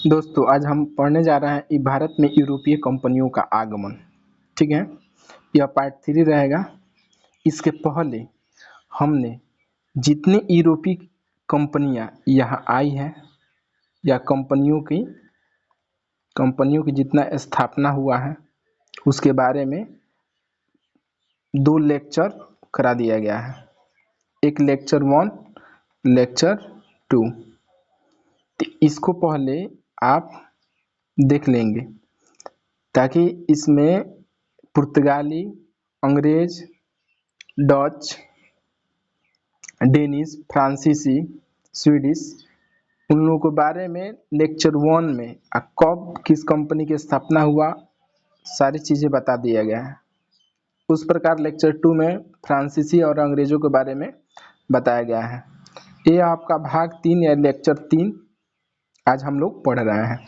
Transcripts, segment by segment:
दोस्तों आज हम पढ़ने जा रहे हैं भारत में यूरोपीय कंपनियों का आगमन। ठीक है, यह पार्ट 3 रहेगा। इसके पहले हमने जितनी यूरोपीय कंपनियां यहाँ आई हैं या कंपनियों की जितना स्थापना हुआ है उसके बारे में 2 लेक्चर करा दिया गया है। एक लेक्चर 1, लेक्चर 2। तो इसको पहले आप देख लेंगे ताकि इसमें पुर्तगाली, अंग्रेज, डच, डेनिश, फ्रांसीसी, स्वीडिश उन लोगों के बारे में लेक्चर 1 में कब किस कंपनी की स्थापना हुआ सारी चीज़ें बता दिया गया है। उस प्रकार लेक्चर 2 में फ्रांसीसी और अंग्रेजों के बारे में बताया गया है। ये आपका भाग 3 या लेक्चर 3 आज हम लोग पढ़ रहे हैं।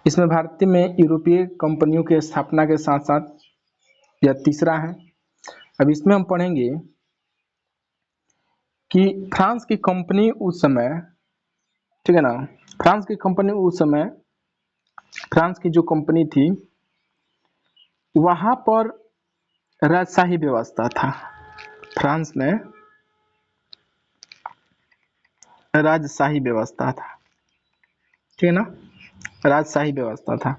इसमें भारत में यूरोपीय कंपनियों की स्थापना के साथ साथ यह तीसरा है। अब इसमें हम पढ़ेंगे कि फ्रांस की कंपनी उस समय, ठीक है ना, फ्रांस की कंपनी उस समय, फ्रांस की जो कंपनी थी वहां पर राजशाही व्यवस्था था। फ्रांस में राजशाही व्यवस्था था, ठीक है ना, राजशाही व्यवस्था था।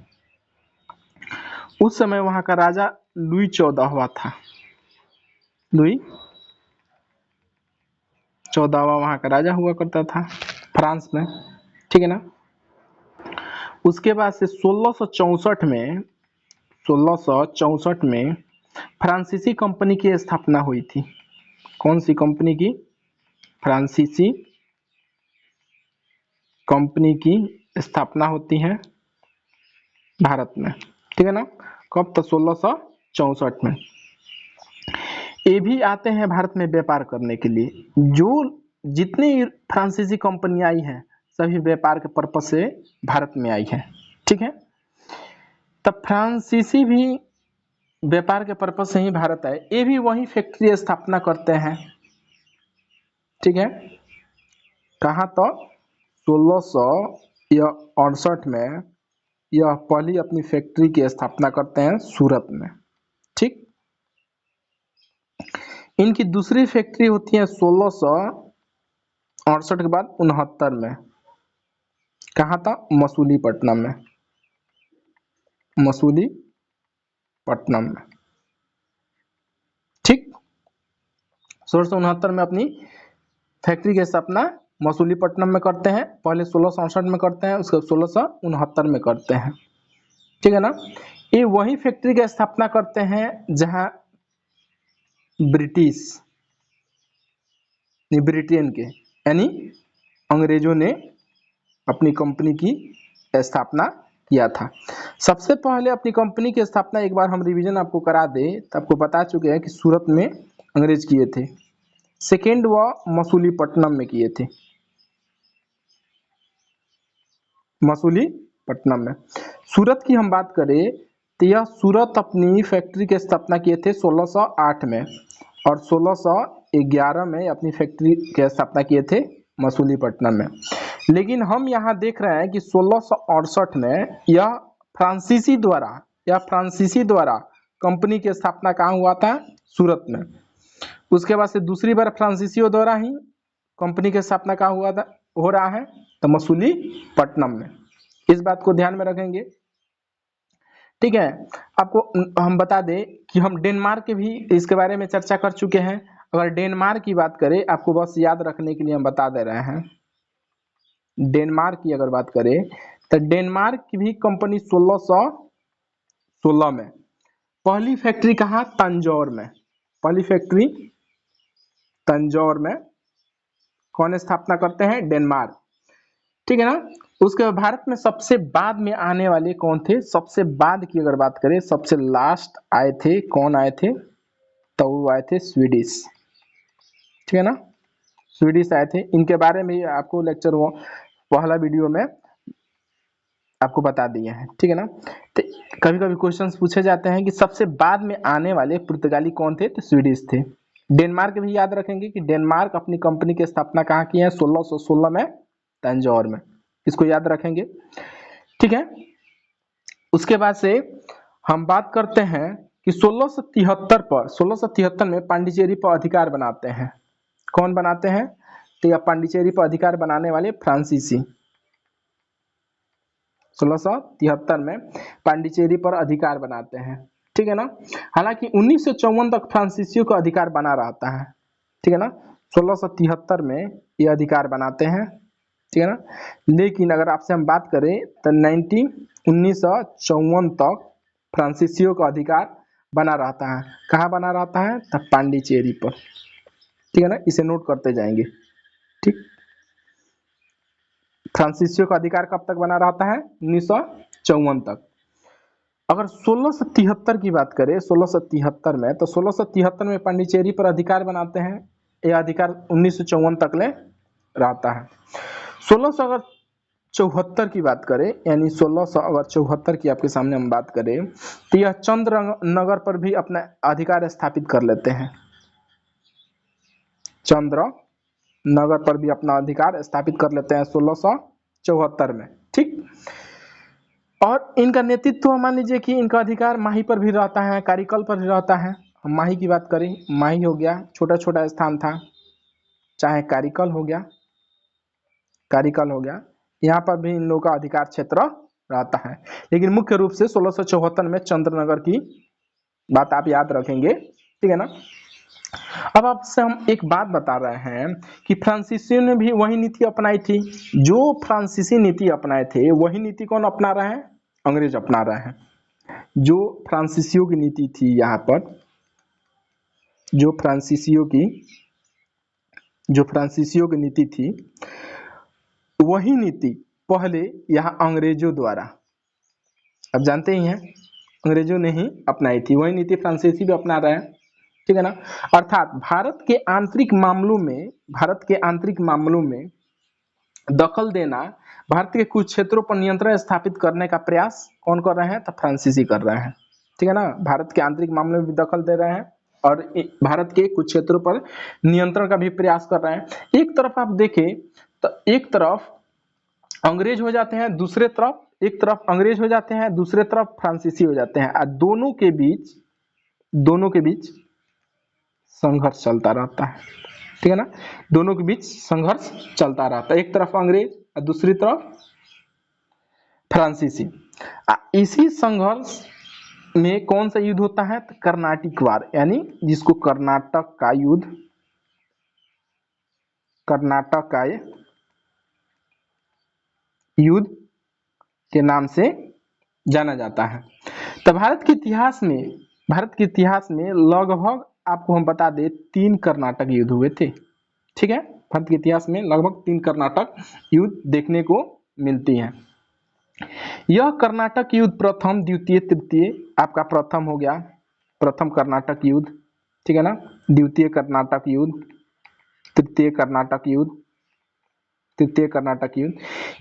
उस समय वहां का राजा लुई 14वां था। लुई 14वां वहां का राजा हुआ करता था फ्रांस में, ठीक है ना। उसके बाद से 1664 में फ्रांसीसी कंपनी की स्थापना हुई थी। कौन सी कंपनी की? फ्रांसीसी कंपनी की स्थापना होती है भारत में, ठीक है ना। कब? तो 1664 में। ये भी आते हैं भारत में व्यापार करने के लिए। जो जितनी फ्रांसीसी कंपनी आई है सभी व्यापार के पर्पज से भारत में आई है, ठीक है। तब फ्रांसीसी भी व्यापार के पर्पज से ही भारत आए। ये भी वही फैक्ट्री स्थापना करते हैं, ठीक है। कहाँ? तो 1668 में यह पहली अपनी फैक्ट्री की स्थापना करते हैं सूरत में, ठीक। इनकी दूसरी फैक्ट्री होती है 1668 के बाद 69 में। कहाँ था? मसूलीपट्टनम में, मसूलीपट्टनम में, ठीक। 1669 में अपनी फैक्ट्री की स्थापना मसूलीपट्टनम में करते हैं। पहले 1668 में करते हैं, उसके 1669 में करते हैं, ठीक है ना। ये वही फैक्ट्री की स्थापना करते हैं जहां ब्रिटेन के यानी अंग्रेजों ने अपनी कंपनी की स्थापना किया था। सबसे पहले अपनी कंपनी की स्थापना, एक बार हम रिवीजन आपको करा दे तो आपको बता चुके हैं कि सूरत में अंग्रेज किए थे। सेकेंड वह मसूलीपट्टनम में किए थे, मसूलीपट्टनम में। सूरत की हम बात करें तो यह सूरत अपनी फैक्ट्री की स्थापना किए थे 1608 में और 1611 में अपनी फैक्ट्री की स्थापना किए थे मसूलीपट्टनम में। लेकिन हम यहाँ देख रहे हैं कि 1668 में यह फ्रांसीसी द्वारा कंपनी की स्थापना कहाँ हुआ था? सूरत में। उसके बाद से दूसरी बार फ्रांसीसियों द्वारा ही कंपनी की स्थापना कहाँ हुआ था, हो रहा है? तो मसूलीपट्टनम में। इस बात को ध्यान में रखेंगे, ठीक है। आपको हम बता दें कि हम डेनमार्क के भी इसके बारे में चर्चा कर चुके हैं। अगर डेनमार्क की बात करें, आपको बस याद रखने के लिए हम बता दे रहे हैं। डेनमार्क की अगर बात करें तो डेनमार्क की भी कंपनी 1616 में, पहली फैक्ट्री कहाँ? तंजौर में। पहली फैक्ट्री तंजौर में कौन स्थापना करते हैं? डेनमार्क, ठीक है ना। उसके बाद भारत में सबसे बाद में आने वाले कौन थे? सबसे बाद की अगर बात करें, सबसे लास्ट आए थे, कौन आए थे? तो वो आए थे स्वीडिश, ठीक है ना, स्वीडिश आए थे। इनके बारे में आपको लेक्चर वो पहला वीडियो में आपको बता दिए हैं, ठीक है ना। तो कभी कभी क्वेश्चंस पूछे जाते हैं कि सबसे बाद में आने वाले पुर्तगाली कौन थे? तो स्वीडिश थे। डेनमार्क भी याद रखेंगे कि डेनमार्क अपनी कंपनी की स्थापना कहाँ की है? 1616 में तंजौर में। इसको याद रखेंगे। ठीक है। उसके बाद से हम बात करते हैं कि 1673 में पांडिचेरी पर अधिकार बनाते हैं। कौन बनाते हैं? तो यह पांडिचेरी पर अधिकार बनाने वाले फ्रांसीसी 1673 में पांडिचेरी पर अधिकार बनाते हैं, ठीक है ना। हालांकि 1954 तक फ्रांसीसियों का अधिकार बना रहता है, ठीक है ना। 1673 में ये अधिकार बनाते हैं, ठीक है ना। लेकिन अगर आपसे हम बात करें तो 1954 तक फ्रांसीसियों का अधिकार बना रहता है। कहाँ बना रहता है? तो पांडिचेरी पर, ठीक है ना। इसे नोट करते जाएंगे, ठीक। फ्रांसीसियों का अधिकार कब तक बना रहता है? 1954 तक। अगर 1673 की बात करें, 1673 में, तो 1673 में पांडिचेरी पर अधिकार बनाते हैं। यह अधिकार 1954 तक ले रहता है। 1674 की बात करें, यानी 1674 की आपके सामने हम बात करें, तो यह चंद्र नगर पर भी अपना अधिकार स्थापित कर लेते हैं। चंद्र नगर पर भी अपना अधिकार स्थापित कर लेते हैं 1674 में, ठीक। और इनका नेतृत्व मान लीजिए कि इनका अधिकार माही पर भी रहता है, कारिकल पर भी रहता है। हम माही की बात करें, माही हो गया, छोटा छोटा स्थान था, चाहे कारिकल हो गया, कारिकल हो गया, यहाँ पर भी इन लोगों का अधिकार क्षेत्र रहता है। लेकिन मुख्य रूप से 1674 में चंद्रनगर की बात आप याद रखेंगे, ठीक है ना। अब आपसे हम एक बात बता रहे हैं कि फ्रांसीसियों ने भी वही नीति अपनाई थी। जो फ्रांसीसी नीति अपनाए थे वही नीति कौन अपना रहे हैं? अंग्रेज अपना रहे हैं। जो फ्रांसीसियों की नीति थी, यहाँ पर जो फ्रांसीसियों की नीति थी, वही नीति पहले यहाँ अंग्रेजों द्वारा, अब जानते ही हैं, अंग्रेजों ने ही अपनाई थी। वही नीति फ्रांसीसी भी अपना रहे हैं, ठीक है ना। अर्थात भारत के आंतरिक मामलों में दखल देना, भारत के कुछ क्षेत्रों पर नियंत्रण स्थापित करने का प्रयास कौन कर रहे हैं? तो फ्रांसीसी कर रहे हैं, ठीक है ना। भारत के आंतरिक मामलों में भी दखल दे रहे हैं और भारत के कुछ क्षेत्रों पर नियंत्रण का भी प्रयास कर रहे हैं। एक तरफ आप देखें तो एक तरफ अंग्रेज हो जाते हैं, दूसरे तरफ फ्रांसीसी हो जाते हैं, और दोनों के बीच संघर्ष चलता रहता है, ठीक है ना। दोनों के बीच संघर्ष चलता रहता है, एक तरफ अंग्रेज और दूसरी तरफ फ्रांसीसी। इसी संघर्ष में कौन सा युद्ध होता है? तो कर्नाटिक वार, यानी जिसको कर्नाटक का युद्ध के नाम से जाना जाता है। तो भारत के इतिहास में लगभग, आपको हम बता दें, 3 कर्नाटक युद्ध हुए थे, ठीक है। भारत के इतिहास में लगभग 3 कर्नाटक युद्ध देखने को मिलती हैं। यह कर्नाटक युद्ध प्रथम, द्वितीय, तृतीय, आपका प्रथम हो गया, प्रथम कर्नाटक युद्ध, ठीक है ना। द्वितीय कर्नाटक युद्ध, तृतीय कर्नाटक युद्ध,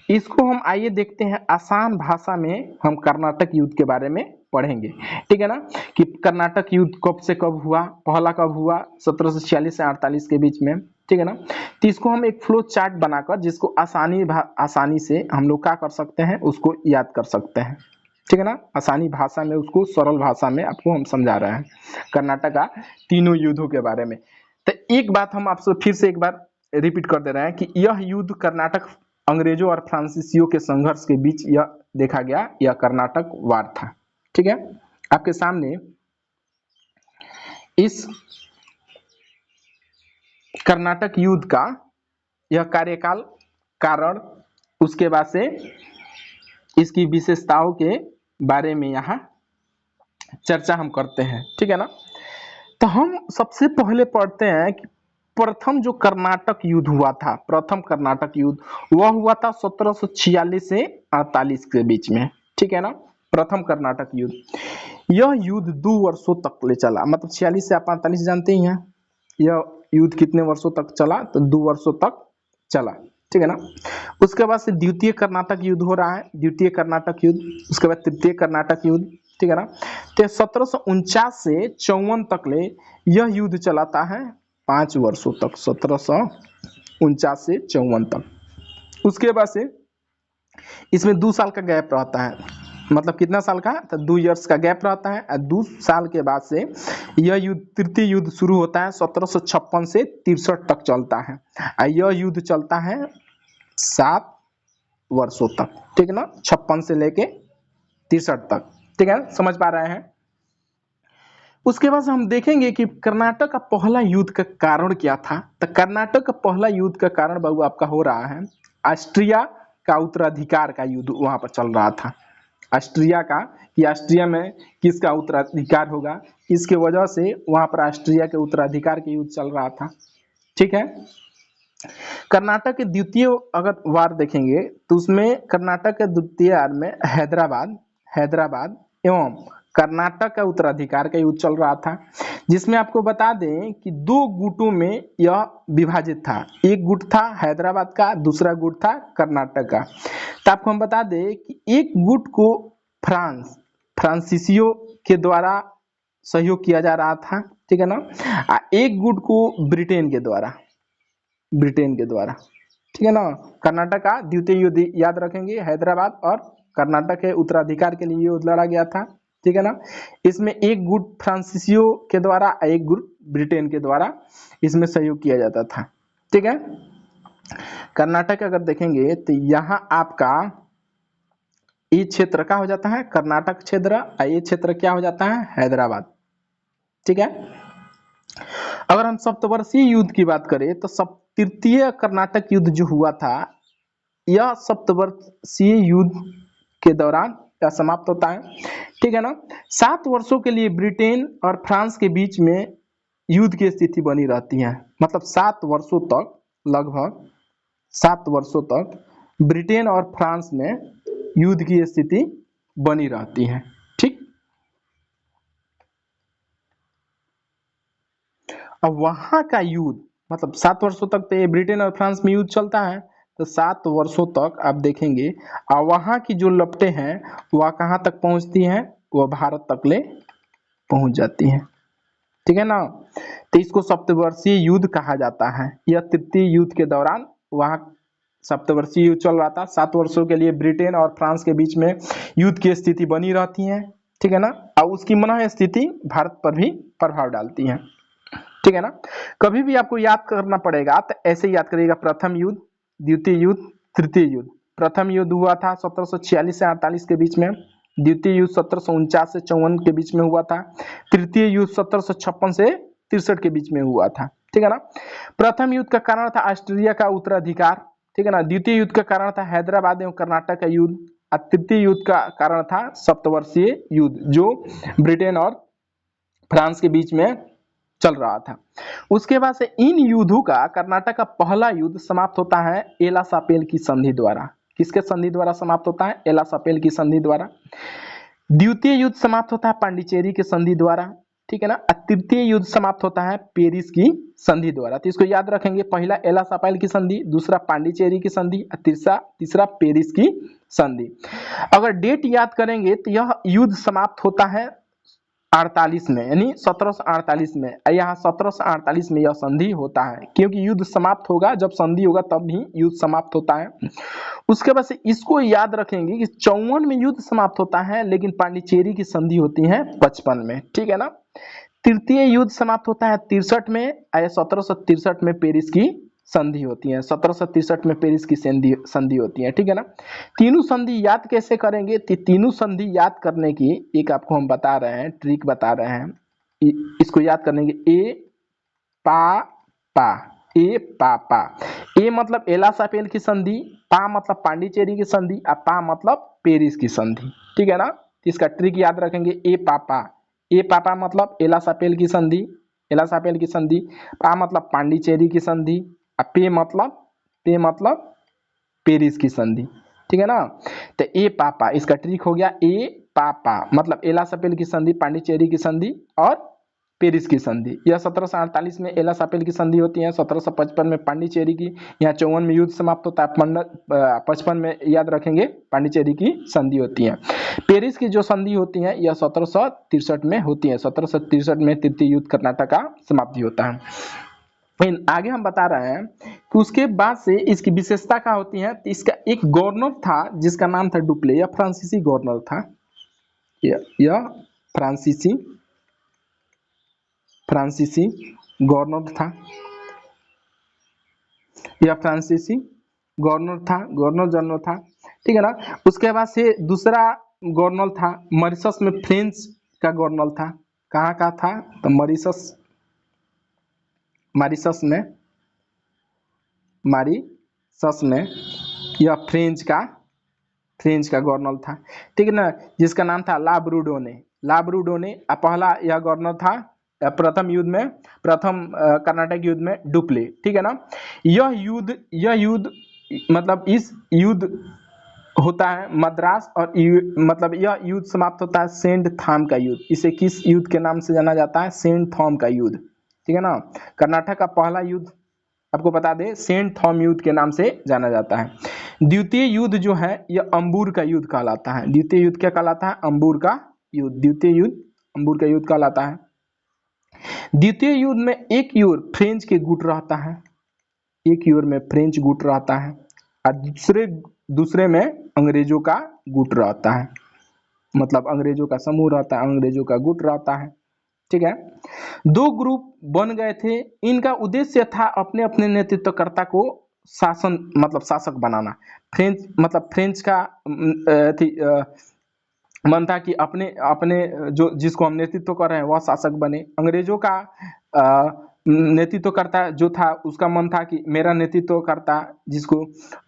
इसको हम आइए देखते हैं। आसान भाषा में हम कर्नाटक युद्ध के बारे में पढ़ेंगे, ठीक है ना, कि कर्नाटक युद्ध कब से कब हुआ, पहला कब हुआ, 1746 से 48 के बीच में, ठीक है ना। तो इसको हम एक फ्लो चार्ट बनाकर, जिसको आसानी से हम लोग क्या कर सकते हैं, उसको याद कर सकते हैं, ठीक है ना। आसानी भाषा में, उसको सरल भाषा में आपको हम समझा रहे हैं कर्नाटक का तीनों युद्धों के बारे में। तो एक बात हम आपसे फिर से एक बार रिपीट कर दे रहे हैं कि यह युद्ध कर्नाटक अंग्रेजों और फ्रांसीसियों के संघर्ष के बीच यह देखा गया, यह कर्नाटक वार था, ठीक है। आपके सामने इस कर्नाटक युद्ध का यह कार्यकाल, कारण, उसके बाद से इसकी विशेषताओं के बारे में यहाँ चर्चा हम करते हैं, ठीक है ना। तो हम सबसे पहले पढ़ते हैं कि प्रथम जो कर्नाटक युद्ध हुआ था, प्रथम कर्नाटक युद्ध, वह हुआ था 1746 से 48 के बीच में, ठीक है ना। प्रथम कर्नाटक युद्ध, यह युद्ध 2 वर्षों तक ले चला, मतलब 46 से आप 48 जानते ही हैं। यह युद्ध कितने वर्षों तक चला? तो 2 वर्षों तक चला, ठीक है ना। उसके बाद से द्वितीय कर्नाटक युद्ध हो रहा है, द्वितीय कर्नाटक युद्ध, उसके बाद तृतीय कर्नाटक युद्ध, ठीक है ना। तो 1749 से 54 तक ले यह युद्ध चलाता है 5 वर्षों तक, 1749 से 54 तक। उसके बाद से इसमें 2 साल का गैप रहता है, मतलब कितना साल का, तो 2 इयर्स का गैप रहता है। और 2 साल के बाद से यह युद्ध, तृतीय युद्ध शुरू होता है। 1756 से 63 तक चलता है। और यह युद्ध चलता है 7 वर्षों तक, ठीक है ना, 56 से लेके 63 तक, ठीक है, समझ पा रहे हैं। उसके बाद हम देखेंगे कि कर्नाटक का पहला युद्ध का कारण क्या था। तो कर्नाटक का पहला युद्ध का कारण बाबू आपका हो रहा है ऑस्ट्रिया का उत्तराधिकार का युद्ध वहां पर चल रहा था। ऑस्ट्रिया का, कि ऑस्ट्रिया में किसका उत्तराधिकार होगा, इसके वजह से वहां पर ऑस्ट्रिया के उत्तराधिकार के युद्ध चल रहा था, ठीक है। कर्नाटक के द्वितीय अगर वार देखेंगे तो उसमें कर्नाटक के द्वितीय वार में हैदराबाद एवं कर्नाटक का उत्तराधिकार का युद्ध चल रहा था, जिसमें आपको बता दें कि 2 गुटों में यह विभाजित था। एक गुट था हैदराबाद का, दूसरा गुट था कर्नाटक का। तो आपको हम बता दें कि एक गुट को फ्रांसीसियों के द्वारा सहयोग किया जा रहा था, ठीक है ना। एक गुट को ब्रिटेन के द्वारा, ठीक है ना। कर्नाटक का द्वितीय युद्ध याद रखेंगे, हैदराबाद और कर्नाटक के उत्तराधिकार के लिए युद्ध लड़ा गया था, ठीक है ना। इसमें एक गुट फ्रांसीसियों के द्वारा, एक गुट ब्रिटेन के द्वारा इसमें सहयोग किया जाता था, ठीक है। कर्नाटक अगर देखेंगे तो यहाँ आपका ये क्षेत्र क्या हो जाता है, कर्नाटक क्षेत्र, और ये क्षेत्र क्या हो जाता है, हैदराबाद, ठीक है। अगर हम सप्तवर्षीय युद्ध की बात करें तो तृतीय कर्नाटक युद्ध जो हुआ था, यह सप्तवर्षीय युद्ध के दौरान यह समाप्त होता है, ठीक है ना। 7 वर्षों के लिए ब्रिटेन और फ्रांस के बीच में युद्ध की स्थिति बनी रहती है। मतलब 7 वर्षों तक, लगभग 7 वर्षों तक ब्रिटेन और फ्रांस में युद्ध की स्थिति बनी रहती है, ठीक। अब वहां का युद्ध, मतलब 7 वर्षों तक तो ये ब्रिटेन और फ्रांस में युद्ध चलता है, तो 7 वर्षों तक आप देखेंगे और वहां की जो लपटें हैं वह कहाँ तक पहुंचती हैं, वह भारत तक ले पहुंच जाती हैं, ठीक है ना। तो इसको सप्तवर्षीय युद्ध कहा जाता है। यह तृतीय युद्ध के दौरान वहां सप्तवर्षीय युद्ध चल रहा था। 7 वर्षों के लिए ब्रिटेन और फ्रांस के बीच में युद्ध की स्थिति बनी रहती है, ठीक है ना। और उसकी मनः स्थिति भारत पर भी प्रभाव डालती है, ठीक है ना। कभी भी आपको याद करना पड़ेगा तो ऐसे याद करिएगा, प्रथम युद्ध, द्वितीय युद्ध, तृतीय युद्ध। प्रथम युद्ध हुआ था 1746 से 48 के बीच में, द्वितीय युद्ध 1749 से 54 के बीच में हुआ था, तृतीय युद्ध 1756 से 63 के बीच में हुआ था, ठीक है ना। प्रथम युद्ध का कारण था ऑस्ट्रिया का उत्तराधिकार, ठीक है ना। द्वितीय युद्ध का कारण था हैदराबाद एवं कर्नाटक का युद्ध, और तृतीय युद्ध का कारण था सप्तवर्षीय युद्ध जो ब्रिटेन और फ्रांस के बीच में चल रहा था। उसके बाद से इन युद्धों का कर्नाटक का पहला युद्ध समाप्त होता है एला-सापेल की संधि द्वारा। किसके संधि द्वारा समाप्त होता है, एला-सापेल की संधि द्वारा। द्वितीय युद्ध समाप्त होता है पांडिचेरी की संधि द्वारा, ठीक है ना। तृतीय युद्ध समाप्त होता है पेरिस की संधि द्वारा। तो इसको याद रखेंगे, पहला एला-सापेल की संधि, दूसरा पांडिचेरी की संधि, तीसरा पेरिस की संधि। अगर डेट याद करेंगे तो यह युद्ध समाप्त होता है 48 में, यानी 1748 में। यहाँ 1748 में यह संधि होता है, क्योंकि युद्ध समाप्त होगा जब संधि होगा तब ही युद्ध समाप्त होता है। उसके बाद से इसको याद रखेंगे कि 54 में युद्ध समाप्त होता है, लेकिन पांडिचेरी की संधि होती है 55 में, ठीक है ना। तृतीय युद्ध समाप्त होता है 63 में, 1763 में पेरिस की संधि होती है, 1763 में पेरिस की संधि होती है, ठीक है ना। तीनों संधि याद कैसे करेंगे, तीनों संधि याद करने की एक आपको हम बता रहे हैं, ट्रिक बता रहे हैं। इसको याद करने के, ए पा पा, ए पा पा। ए मतलब एला-सापेल की संधि, पा मतलब पांडिचेरी की संधि, और पा मतलब पेरिस की संधि, ठीक है ना। इसका ट्रिक याद रखेंगे, ए पापा। ए पापा मतलब एला-सापेल की संधि, एला-सापेल की संधि, पा मतलब पांडिचेरी की संधि, पे मतलब पेरिस की संधि, ठीक है ना। तो ए पापा, इसका ट्रिक हो गया, ए पापा मतलब एला-सापेल की संधि, पांडिचेरी की संधि और पेरिस की संधि। यह 1748 में एला-सापेल की संधि होती है, 1755 में पांडिचेरी की। यहाँ 54 में युद्ध समाप्त होता है, 55 में याद रखेंगे पांडिचेरी की संधि होती है। पेरिस की जो संधि होती है यह 1763 में होती है। 1763 में तृतीय युद्ध कर्नाटक का समाप्ति होता है। आगे हम बता रहे हैं कि उसके बाद से इसकी विशेषता क्या होती है। तो इसका एक गवर्नर था जिसका नाम था डुप्ले, यह फ्रांसीसी गवर्नर था, यह फ्रांसीसी गवर्नर था, यह फ्रांसीसी गवर्नर जनरल था, ठीक है ना। उसके बाद से दूसरा गवर्नर था मॉरिशस में, फ्रेंच का गवर्नर था। कहाँ का था? तो मॉरिशस में यह फ्रेंच का गवर्नर था, ठीक है ना, जिसका नाम था ला ब्रूडोने। पहला यह गवर्नर था प्रथम कर्नाटक युद्ध में डुप्ले, ठीक है ना। यह युद्ध मतलब इस युद्ध होता है मद्रास, और मतलब यह युद्ध समाप्त होता है सेंट थॉम का युद्ध। इसे किस युद्ध के नाम से जाना जाता है? सेंट थॉम का युद्ध, ठीक है ना। कर्नाटक का पहला युद्ध आपको बता दें सेंट थॉम युद्ध के नाम से जाना जाता है। द्वितीय युद्ध जो है यह अंबूर का युद्ध कहलाता है। द्वितीय युद्ध क्या कहलाता है? अंबूर का युद्ध। द्वितीय युद्ध अंबूर का युद्ध कहलाता है। द्वितीय युद्ध में एक ओर फ्रेंच के गुट रहता है, एक ओर में फ्रेंच गुट रहता है और दूसरे में अंग्रेजों का गुट रहता है, मतलब अंग्रेजों का समूह रहता है, अंग्रेजों का गुट रहता है, ठीक है। दो ग्रुप बन गए थे। इनका उद्देश्य था अपने अपने नेतृत्वकर्ता को शासक बनाना। फ्रेंच का मन था कि अपने अपने जो जिसको हम नेतृत्व कर रहे हैं वह शासक बने। अंग्रेजों का नेतृत्वकर्ता जो था उसका मन था कि मेरा नेतृत्वकर्ता जिसको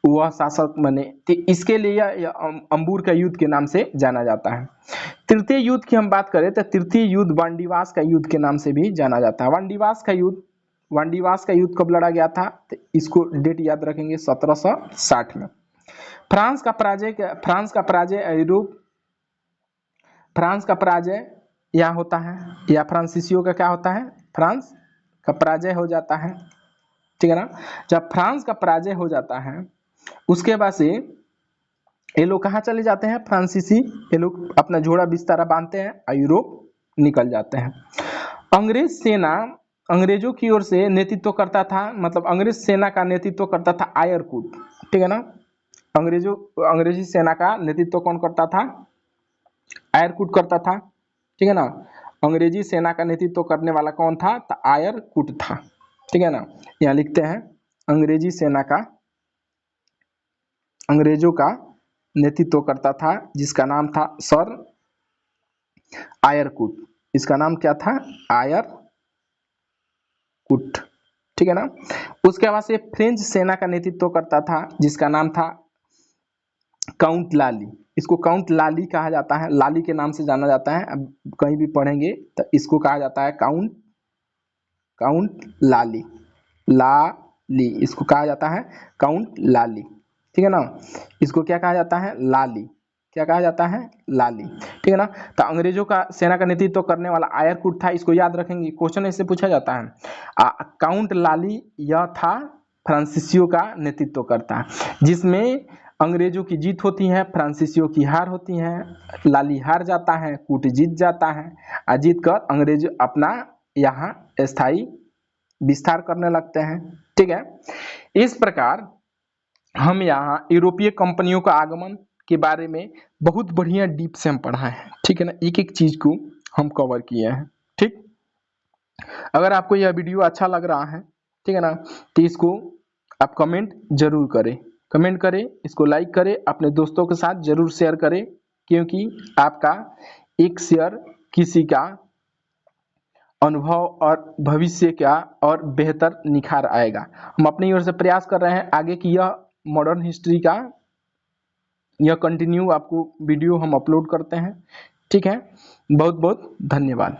वह शासक बने। तो इसके लिए यह अंबूर का युद्ध के नाम से जाना जाता है। तृतीय युद्ध की हम बात करें तो तृतीय युद्ध वांडीवास का युद्ध के नाम से भी जाना जाता है। वांडीवास का युद्ध कब लड़ा गया था? तो इसको डेट याद रखेंगे 1760 में। फ्रांस का पराजय यहाँ होता है, या फ्रांसीसियों का क्या होता है? फ्रांस का पराजय हो जाता है, ठीक है ना। जब फ्रांस का पराजय हो जाता है उसके बाद से ये लोग कहाँ चले जाते हैं? फ्रांसीसी ये लोग अपना झोड़ा बिस्तारा बांधते हैं और यूरोप निकल जाते हैं। अंग्रेज सेना अंग्रेजों की ओर से नेतृत्व करता था, मतलब अंग्रेज सेना का नेतृत्व करता था आयरकुट, ठीक है ना। अंग्रेजी सेना का नेतृत्व कौन करता था? आयरकुट करता था, ठीक है ना। अंग्रेजी सेना का नेतृत्व करने वाला कौन था? तो आयरकुट था, ठीक है ना। यहाँ लिखते हैं अंग्रेजों का नेतृत्व करता था जिसका नाम था सर आयरकुट। इसका नाम क्या था? आयरकुट, ठीक है ना। उसके बाद से फ्रेंच सेना का नेतृत्व करता था जिसका नाम था काउंट लाली। इसको काउंट लाली कहा जाता है, लाली के नाम से जाना जाता है। अब कहीं भी पढ़ेंगे तो इसको कहा जाता है काउंट लाली, इसको कहा जाता है काउंट लाली, ठीक है ना। इसको क्या कहा जाता है? लाली, क्या कहा जाता है? लाली, ठीक है ना। तो अंग्रेजों का सेना का नेतृत्व करने वाला आयरकुट था, इसको याद रखेंगे, क्वेश्चन ऐसे पूछा जाता है। काउंट लाली यह था फ्रांसीसियों का नेतृत्व करता, जिसमें अंग्रेजों की जीत होती है, फ्रांसीसियों की हार होती है। लाली हार जाता है, कूट जीत जाता है, और जीत कर अंग्रेज अपना यहाँ स्थायी विस्तार करने लगते हैं, ठीक है। इस प्रकार हम यहाँ यूरोपीय कंपनियों का आगमन के बारे में बहुत बढ़िया डीप से हम पढ़ा है, ठीक है ना। एक एक चीज को हम कवर किए हैं, ठीक। अगर आपको यह वीडियो अच्छा लग रहा है, ठीक है ना, तो इसको आप कमेंट जरूर करें, इसको लाइक करें, अपने दोस्तों के साथ जरूर शेयर करें, क्योंकि आपका एक शेयर किसी का अनुभव और भविष्य का और बेहतर निखार आएगा। हम अपनी ओर से प्रयास कर रहे हैं आगे की यह मॉडर्न हिस्ट्री का यह कंटिन्यू आपको वीडियो हम अपलोड करते हैं, ठीक है। बहुत बहुत धन्यवाद।